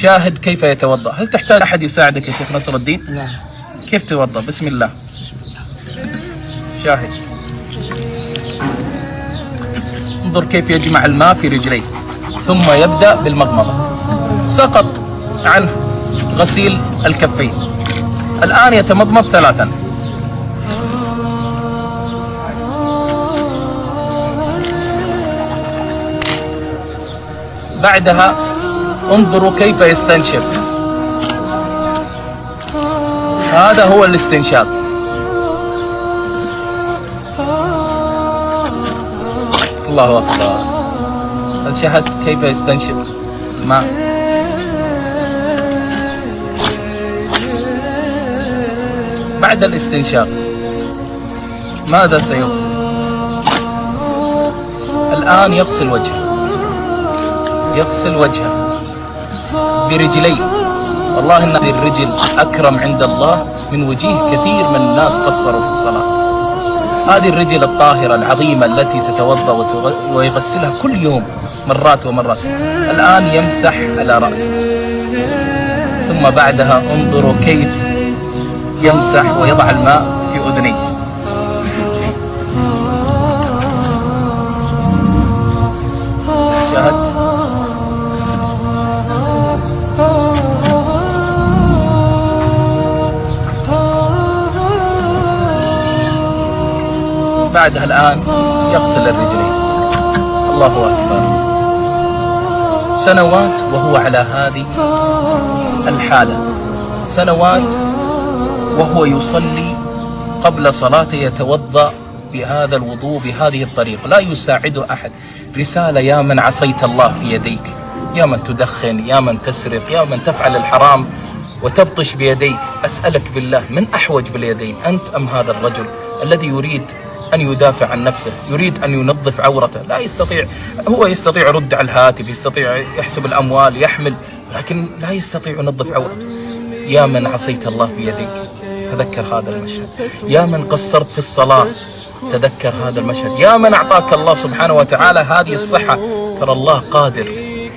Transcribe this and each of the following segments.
شاهد كيف يتوضأ. هل تحتاج أحد يساعدك يا شيخ نصر الدين؟ نعم. كيف تتوضأ؟ بسم الله. شاهد، انظر كيف يجمع الماء في رجليه ثم يبدأ بالمضمضة. سقط عنه غسيل الكفين، الآن يتمضمض 3. بعدها انظروا كيف يستنشق، هذا هو الاستنشاق. الله أكبر. هل شاهدت كيف يستنشق الماء؟ بعد الاستنشاق ماذا سيغسل؟ الآن يغسل وجهه، يغسل وجهه برجليه. والله إن هذه الرجل أكرم عند الله من وجيه كثير من الناس قصروا في الصلاة. هذه الرجل الطاهرة العظيمة التي تتوضأ ويغسلها كل يوم مرات ومرات، الآن يمسح على رأسه. ثم بعدها انظروا كيف يمسح ويضع الماء في أذنيه. شاهدت؟ بعدها الآن يغسل الرجلين. الله أكبر. سنوات وهو على هذه الحالة، سنوات وهو يصلي قبل صلاته يتوضأ بهذا الوضوء بهذه الطريقة، لا يساعده أحد. رسالة: يا من عصيت الله في يديك، يا من تدخن، يا من تسرق، يا من تفعل الحرام وتبطش بيديك، أسألك بالله من أحوج باليدين، أنت أم هذا الرجل الذي يريد أن يدافع عن نفسه، يريد أن ينظف عورته، لا يستطيع. هو يستطيع يرد على الهاتف، يستطيع يحسب الأموال، يحمل، لكن لا يستطيع ينظف عورته. يا من عصيت الله بيديك، تذكر هذا المشهد. يا من قصرت في الصلاة، تذكر هذا المشهد. يا من أعطاك الله سبحانه وتعالى هذه الصحة، ترى الله قادر.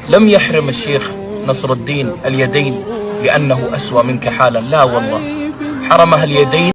لم يحرم الشيخ نصر الدين اليدين لأنه أسوأ منك حالا، لا والله، حرمها اليدين